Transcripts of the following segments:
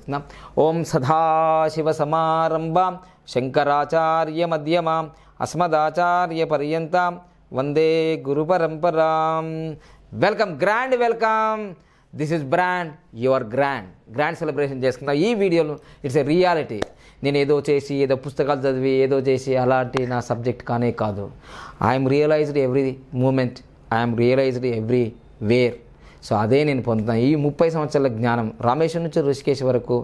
చేసుకుందాం. ఓం సదాశివసమారంభాం శంకరాచార్య మధ్యమాం అస్మదాచార్య పర్యంతం వందే గురు పరంపరాం. Welcome, grand welcome. This is brand your grand celebration చేసుకుందాం. ఈ వీడియోలో ఇట్స్ ఎ రియాలిటీ. నేను ఏదో చేసి ఏదో పుస్తకాలు చదివి ఏదో చేసి అలాంటి నా సబ్జెక్ట్ కానే కాదు. I am realized every moment, I am realized everywhere. So అదే నేను పొందుతాను. ఈ 30 సంవత్సరాల జ్ఞానం రామేశ్వరం నుంచి ఋషికేశ్ వరకు,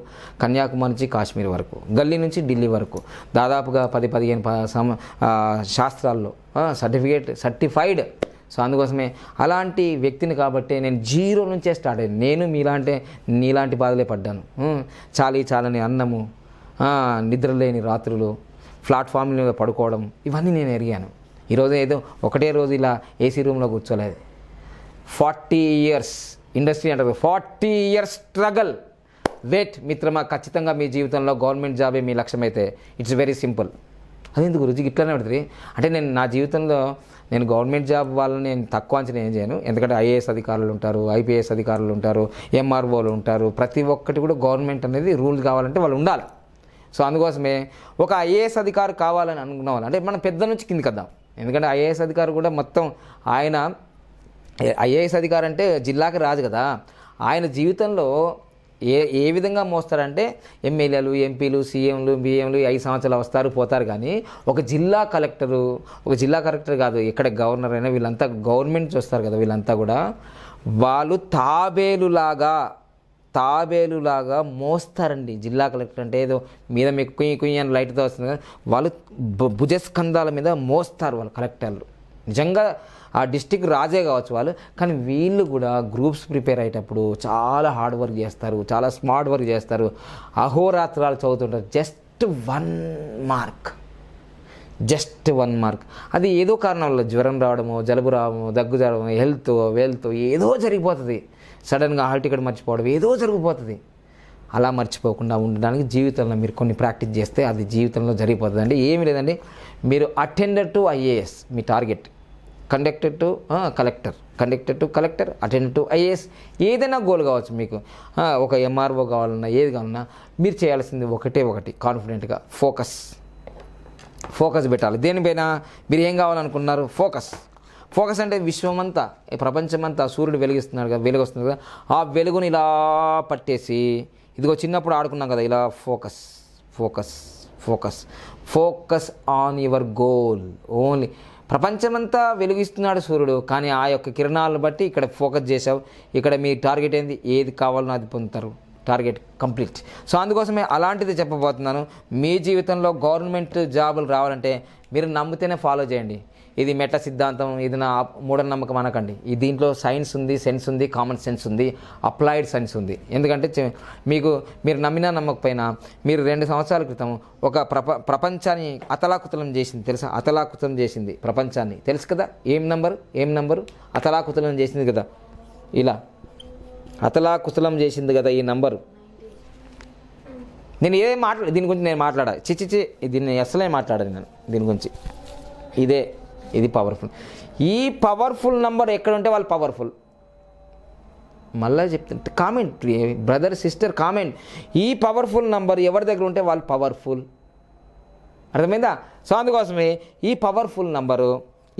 కన్యాకుమారి నుంచి కాశ్మీర్ వరకు, గల్లీ నుంచి ఢిల్లీ వరకు, దాదాపుగా 10-15 శాస్త్రాల్లో సర్టిఫైడ్. సో అందుకోసమే అలాంటి వ్యక్తిని కాబట్టి నేను జీరో నుంచే స్టార్ట్ అయ్యాను. నేను నీలాంటి బాధలే పడ్డాను. చాలని అన్నము, నిద్రలేని రాత్రులు, ప్లాట్ఫామ్ మీద పడుకోవడం, ఇవన్నీ నేను ఎరిగాను. ఈరోజు ఏదో ఒకటే రోజు ఇలా ఏసీ రూమ్లో కూర్చోలేదు. 40 ఇయర్స్ ఇండస్ట్రీ అంటారు, 40 ఇయర్స్ స్ట్రగల్. వెయిట్ మిత్రమా, ఖచ్చితంగా మీ జీవితంలో గవర్నమెంట్ జాబే మీ లక్ష్యం అయితే ఇట్స్ వెరీ సింపుల్. అది ఎందుకు రుచికి ఇట్లానే పడుతుంది అంటే నా జీవితంలో నేను గవర్నమెంట్ జాబ్ వాళ్ళని నేను తక్కువ అంచనా ఏం చేయను. ఎందుకంటే ఐఏఎస్ అధికారులు ఉంటారు, ఐపీఎస్ అధికారులు ఉంటారు, ఎంఆర్ఓలు ఉంటారు. ప్రతి ఒక్కటి కూడా గవర్నమెంట్ అనేది రూల్స్ కావాలంటే వాళ్ళు ఉండాలి. సో అందుకోసమే ఒక ఐఏఎస్ అధికారి కావాలని అనుకున్న వాళ్ళు అంటే మనం పెద్ద నుంచి కిందికి వద్దాం. ఎందుకంటే ఐఏఎస్ అధికారి కూడా మొత్తం ఆయన ఐఏఎస్ అధికారి అంటే జిల్లాకి రాజు కదా. ఆయన జీవితంలో ఏ విధంగా మోస్తారంటే ఎమ్మెల్యేలు, ఎంపీలు, సీఎంలు, బిఎంలు 5 సంవత్సరాలు వస్తారు పోతారు. కానీ ఒక జిల్లా కలెక్టర్ కాదు, ఇక్కడ గవర్నర్ అయినా వీళ్ళంతా గవర్నమెంట్ చూస్తారు కదా. వీళ్ళంతా కూడా వాళ్ళు తాబేలులాగా మోస్తారండి. జిల్లా కలెక్టర్ అంటే ఏదో మీద మీకు కుయ్యి అని లైట్తో వస్తుంది కదా, వాళ్ళు భుజస్కంధాల మీద మోస్తారు వాళ్ళు కలెక్టర్లు. నిజంగా ఆ డిస్టిక్ రాజే కావచ్చు వాళ్ళు. కానీ వీళ్ళు కూడా గ్రూప్స్ ప్రిపేర్ అయ్యేటప్పుడు చాలా హార్డ్ వర్క్ చేస్తారు, చాలా స్మార్ట్ వర్క్ చేస్తారు, అహోరాత్రాలు చదువుతుంటారు. Just 1 mark. అది ఏదో కారణం వల్ల జ్వరం రావడమో, జలుబు రావడమో, దగ్గు రావడమో, వెల్త్ ఏదో జరిగిపోతుంది. సడన్గా హాల్ టికెట్ మర్చిపోవడం ఏదో జరిగిపోతుంది. అలా మర్చిపోకుండా ఉండడానికి జీవితంలో మీరు కొన్ని ప్రాక్టీస్ చేస్తే అది జీవితంలో జరిగిపోతుంది అండి. ఏమి లేదండి, మీరు attender to IAS me target, conductor to collector, attender to IAS, ఏదైనా గోల్ కావచ్చు మీకు. ఒక ఎంఆర్ఓ కావాలన్నా ఏది కావాలన్నా మీరు చేయాల్సింది ఒకటి కాన్ఫిడెంట్గా ఫోకస్ పెట్టాలి. దేనిపైన మీరు ఏం కావాలనుకున్నారు, ఫోకస్ అంటే విశ్వమంతా, ప్రపంచమంతా సూర్యుడు వెలుగు వస్తుంది కదా, ఆ వెలుగుని ఇలా పట్టేసి, ఇదిగో చిన్నప్పుడు ఆడుకున్నాం కదా, ఇలా focus on your goal only. ప్రపంచమంతా వెలుగిస్తున్నాడు సూర్యుడు, కానీ ఆ యొక్క కిరణాలను బట్టి ఇక్కడ ఫోకస్ చేసావు. ఇక్కడ మీ టార్గెట్ ఏంది, ఏది కావాలనో అది పొందుతారు, టార్గెట్ కంప్లీట్. సో అందుకోసమే అలాంటిది చెప్పబోతున్నాను. మీ జీవితంలో గవర్నమెంట్ జాబులు రావాలంటే మీరు నమ్మితేనే ఫాలో చేయండి. ఇది మెట్ల సిద్ధాంతం, ఇది నా మూఢనమ్మకం అనకండి. ఈ దీంట్లో సైన్స్ ఉంది, సెన్స్ ఉంది, కామన్ సెన్స్ ఉంది, అప్లైడ్ సైన్స్ ఉంది. ఎందుకంటే మీరు నమ్మినా నమ్మకపోయినా మీరు 2 సంవత్సరాల క్రితం ఒక ప్రపంచాన్ని అతలాకుతలం చేసింది తెలుసా? అతలాకుతలం చేసింది ప్రపంచాన్ని, తెలుసు కదా? ఏం నంబరు అతలాకుతలం చేసింది కదా, ఇలా అతలాకుతలం చేసింది కదా ఈ నంబరు. నేను దీని గురించి నేను మాట్లాడా దీన్ని అసలే మాట్లాడాను నేను దీని గురించి. ఇది పవర్ఫుల్. ఈ పవర్ఫుల్ నంబర్ ఎక్కడ ఉంటే వాళ్ళు పవర్ఫుల్. మళ్ళీ చెప్తుంటే కామెంట్, బ్రదర్ సిస్టర్ కామెంట్, ఈ పవర్ఫుల్ నంబర్ ఎవరి దగ్గర ఉంటే వాళ్ళు పవర్ఫుల్. అర్థమైందా? సో అందుకోసమే ఈ పవర్ఫుల్ నంబరు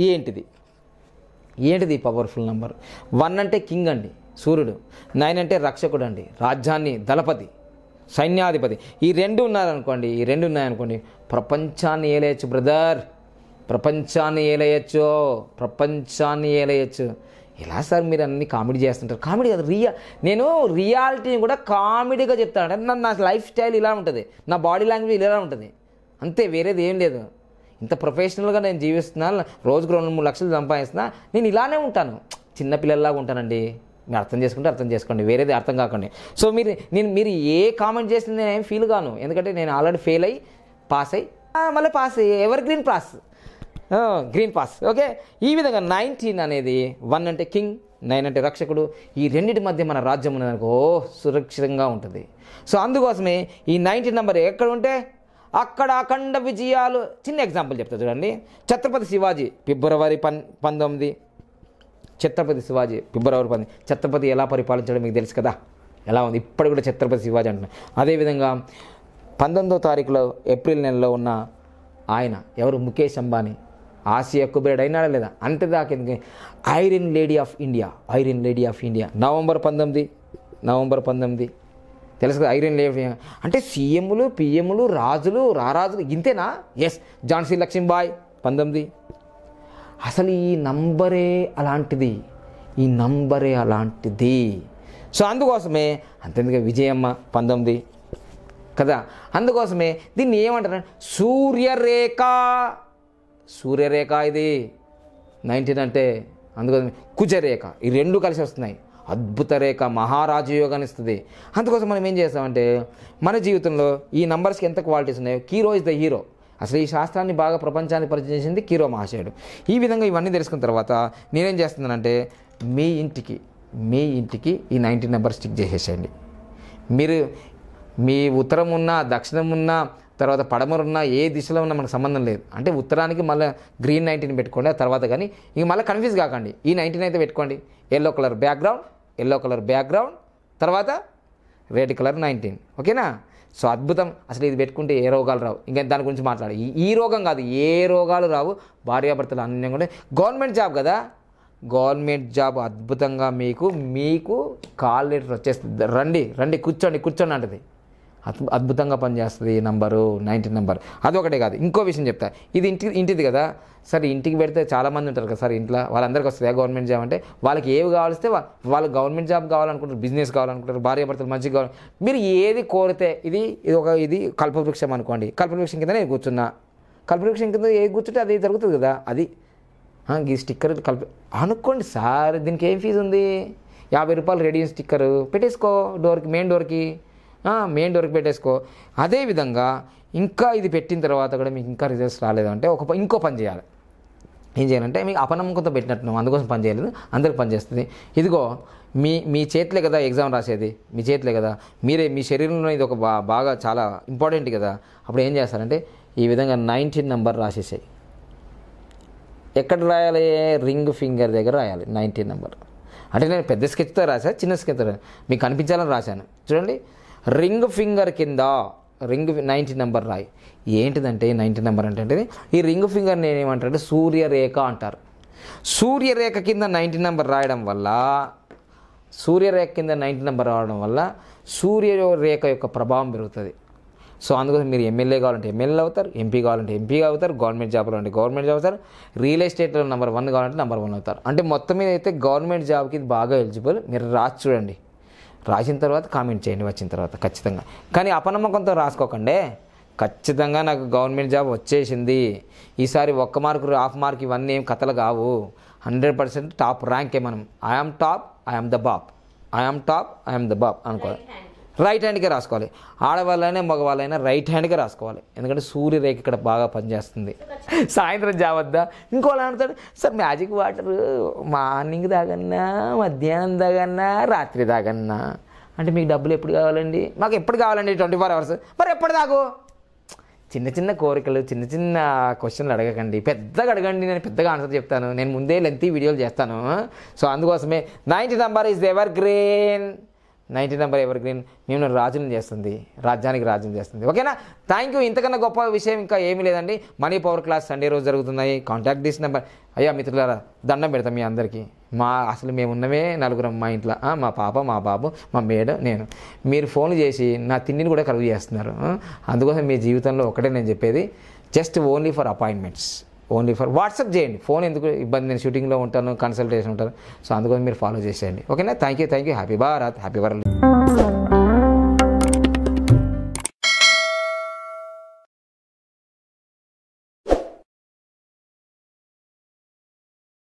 ఏంటిది పవర్ఫుల్ నంబర్? 1 అంటే కింగ్ అండి, సూర్యుడు. 9 అంటే రక్షకుడు అండి, రాజ్యాన్ని దళపతి, సైన్యాధిపతి. ఈ 2 ఉన్నాయనుకోండి ప్రపంచాన్ని ఏలేయచ్చు బ్రదర్, ప్రపంచాన్ని ఏలేయచ్చు. ఎలా సార్ మీరు అన్ని కామెడీ చేస్తుంటారు? కామెడీ కాదు, నేను రియాలిటీని కూడా కామెడీగా చెప్తాను. అంటే నా లైఫ్ స్టైల్ ఇలా ఉంటుంది, నా బాడీ లాంగ్వేజ్ ఇలా ఉంటుంది, అంతే, వేరేది ఏం లేదు. ఇంత ప్రొఫెషనల్గా నేను జీవిస్తున్నాను, రోజుకు 2-3 లక్షలు సంపాదిస్తున్నా, నేను ఇలానే ఉంటాను, చిన్నపిల్లల్లాగా ఉంటానండి. మీరు అర్థం చేసుకోండి, వేరేది అర్థం కాకండి. సో మీరు ఏ కామెంట్ చేసింది నేను ఏం ఫీల్ కాను, ఎందుకంటే నేను ఆల్రెడీ ఫెయిల్ అయ్యి మళ్ళీ pass ever green pass. Okay, ఈ విధంగా 19 అనేది 1 అంటే కింగ్, 9 అంటే రక్షకుడు. ఈ రెండింటి మధ్య మన రాజ్యం ఉన్నదనుకో సురక్షితంగా ఉంటుంది. సో అందుకోసమే ఈ 19 నెంబర్ ఎక్కడ ఉంటే అక్కడ అఖండ విజయాలు. చిన్న ఎగ్జాంపుల్ చెప్తా చూడండి. ఛత్రపతి శివాజీ ఫిబ్రవరి 19. ఛత్రపతి ఎలా పరిపాలించాడో మీకు తెలుసు కదా. ఎలా ఉంది ఇప్పటి కూడా ఛత్రపతి శివాజీ అంటున్నాను. అదేవిధంగా 19వ తారీఖులో ఏప్రిల్ నెలలో ఉన్న ఆయన ఎవరు, ముఖేష్ అంబానీ, ఆసియా కుబేరుడు అయినాడా లేదా, అంతేదాకా ఎందుకు iron lady of India November 19 తెలుసు కదా. ఐరన్ లేడీ అంటే సీఎంలు, పిఎంలు, రాజులు, రారాజులు ఇంతేనా? ఎస్, ఝాన్సీ లక్ష్మీబాయి 19. అసలు ఈ నంబరే అలాంటిది. సో అందుకోసమే అంతేందుకు విజయమ్మ 19 కదా. అందుకోసమే దీన్ని ఏమంటారు, సూర్యరేఖ ఇది 19 అంటే. అందుకోసమే కుజరేఖ, ఈ రెండు కలిసి వస్తున్నాయి. అద్భుత రేఖ, మహారాజు యోగాన్ని ఇస్తుంది. అందుకోసం మనం ఏం చేస్తామంటే మన జీవితంలో ఈ నంబర్స్కి ఎంత క్వాలిటీస్ ఉన్నాయో, కీరో ఇస్ ద హీరో. అసలు ఈ శాస్త్రాన్ని బాగా ప్రపంచానికి పరిచయం చేసింది కీరో మహాశయుడు. ఈ విధంగా ఇవన్నీ తెలుసుకున్న తర్వాత నేనేం చేస్తున్నానంటే మీ ఇంటికి ఈ 19 నెంబర్ స్టిక్ చేసేసేయండి. మీరు మీ ఉత్తరం ఉన్నా, దక్షిణం ఉన్నా, తర్వాత పడమరున్నా, ఏ దిశలో ఉన్నా మనకు సంబంధం లేదు. అంటే ఉత్తరానికి మళ్ళీ గ్రీన్ 19 పెట్టుకోండి. ఆ తర్వాత కానీ ఇంక మళ్ళీ కన్ఫ్యూజ్ కాకండి. ఈ 19 అయితే పెట్టుకోండి. ఎల్లో కలర్ బ్యాక్గ్రౌండ్ తర్వాత రెడ్ కలర్ 19. ఓకేనా? సో అద్భుతం. అసలు ఇది పెట్టుకుంటే ఏ రోగాలు రావు. ఇంకా దాని గురించి మాట్లాడు. ఈ రోగం కాదు, ఏ రోగాలు రావు. భార్యాభర్తలు అన్యంగా ఉంటే గవర్నమెంట్ జాబ్ కదా, గవర్నమెంట్ జాబ్ అద్భుతంగా మీకు కాల్ లెటర్ వచ్చేస్తుంది. రండి కూర్చోండి అంటది. అద్భుతంగా పనిచేస్తుంది ఈ నంబరు 19 నెంబర్. అదొకటే కాదు, ఇంకో విషయం చెప్తా. ఇది ఇంటిది కదా సార్. ఇంటికి పెడితే చాలామంది ఉంటారు కదా సార్ ఇంట్లో, వాళ్ళందరికీ వస్తుంది గవర్నమెంట్ జాబ్ అంటే. వాళ్ళకి ఏవి కావాలిస్తే వాళ్ళు గవర్నమెంట్ జాబ్ కావాలనుకుంటారు, బిజినెస్ కావాలనుకుంటారు, భార్యాభర్తలు మంచిగా కావాలి. మీరు ఏది కోరితే ఇది కల్పవృక్షం అనుకోండి. కల్పవృక్షం కింద నేను కూర్చున్నా, కల్పవృక్షం కింద ఏది కూర్చుంటే అది జరుగుతుంది కదా. అది ఈ స్టిక్కర్ అనుకోండి సార్. దీనికి ఏం ఫీజు ఉంది? 50 రూపాయలు రెడీ స్టిక్కర్ పెట్టేసుకో మెయిన్ డోర్కి పెట్టేసుకో. అదేవిధంగా ఇంకా ఇది పెట్టిన తర్వాత కూడా మీకు ఇంకా రిజల్ట్స్ రాలేదంటే ఇంకో పని చేయాలి. ఏం చేయాలంటే మీకు అపనమ్మకంతో పెట్టినట్టు, అందుకోసం పని చేయలేదు, అందరికి పని చేస్తుంది. ఇదిగో మీ చేతిలే కదా ఎగ్జామ్ రాసేది, మీ చేతిలే కదా. మీ శరీరంలో ఇది ఒక బాగా చాలా ఇంపార్టెంట్ కదా. అప్పుడు ఏం చేస్తారంటే ఈ విధంగా 19 నెంబర్ రాసేసాయి. ఎక్కడ రాయాలి? రింగ్ ఫింగర్ దగ్గర రాయాలి 19 నెంబర్. అంటే నేను పెద్ద స్కెచ్తో రాశాను, చిన్న స్కెచ్తో మీకు కనిపించాలని రాశాను. చూడండి, రింగ్ ఫింగర్ కింద 19 నెంబర్ రాయి. ఏంటిదంటే 19 నెంబర్ అంటే ఈ రింగ్ ఫింగర్ నేను ఏమంటారంటే సూర్యరేఖ అంటారు. సూర్యరేఖ కింద 19 నెంబర్ రాయడం వల్ల సూర్యరేఖ యొక్క ప్రభావం పెరుగుతుంది. సో అందుకోసం మీరు ఎమ్మెల్యే కావాలంటే ఎమ్మెల్యే అవుతారు, ఎంపీ కావాలంటే ఎంపీ అవుతారు, గవర్నమెంట్ జాబ్లో అంటే గవర్నమెంట్ జాబ్ అవుతారు, రియల్ ఎస్టేట్లో నెంబర్ 1 కావాలంటే నెంబర్ 1 అవుతారు. అంటే మొత్తం మీద అయితే గవర్నమెంట్ జాబ్కి ఇది బాగా ఎలిజిబుల్. మీరు చూడండి, రాసిన తర్వాత కామెంట్ చేయండి వచ్చిన తర్వాత ఖచ్చితంగా. కానీ అపనమ్మకంతో రాసుకోకండి. ఖచ్చితంగా నాకు గవర్నమెంట్ జాబ్ వచ్చేసింది, ఈసారి 1 మార్కు 1/2 మార్క్ ఇవన్నీ ఏం కథలు కావు. 100% టాప్ ర్యాంకే మనం. ఐఎమ్ టాప్, ఐఎమ్ ద బాప్ అనుకోవాలి. రైట్ హ్యాండ్కే రాసుకోవాలి. ఆడవాళ్ళైనా మగవాళ్ళైనా రైట్ హ్యాండ్కే రాసుకోవాలి. ఎందుకంటే సూర్యరేఖ ఇక్కడ బాగా పనిచేస్తుంది. సాయంత్రం జావద్దా ఇంకోళ్ళు అంటాడు సార్ మ్యాజిక్ వాటర్ మార్నింగ్ తాగన్నా, మధ్యాహ్నం తాగన్నా, రాత్రి తాగన్నా. అంటే మీకు డబ్బులు ఎప్పుడు కావాలండి? మాకు ఎప్పుడు కావాలండి? 24 అవర్స్. మరి ఎప్పుడు తాగు? చిన్న కోరికలు, చిన్న క్వశ్చన్లు అడగకండి, పెద్దగా అడగండి. నేను పెద్దగా ఆన్సర్ చెప్తాను. నేను ముందే లెంతీ వీడియోలు చేస్తాను. సో అందుకోసమే 19 number is ever green. 19 number ever green మేము రాజుని చేస్తుంది, రాజ్యానికి రాజ్యం చేస్తుంది. ఓకేనా? Thank you. ఇంతకన్నా గొప్ప విషయం ఇంకా ఏమీ లేదండి. మనీ పవర్ క్లాస్ సండే రోజు జరుగుతున్నాయి. Contact this number. అయ్యా మిత్రులారా, దండం పెడతాం మీ అందరికీ. అసలు మేము ఉన్నమే 4 మా ఇంట్లో, మా పాప, మా బాబు, మా మేడం, నేను. మీరు ఫోన్ చేసి నా తిండిని కూడా కలుగు చేస్తున్నారు. అందుకోసం మీ జీవితంలో ఒకటే నేను చెప్పేది, just only for appointments, only for WhatsApp చేయండి. ఫోన్ ఎందుకు ఇబ్బంది? నేను షూటింగ్లో ఉంటాను, కన్సల్టేషన్ ఉంటాను. సో అందుకోసం మీరు ఫాలో చేసేయండి. ఓకేనా? Thank you. Happy Bharat, happy world.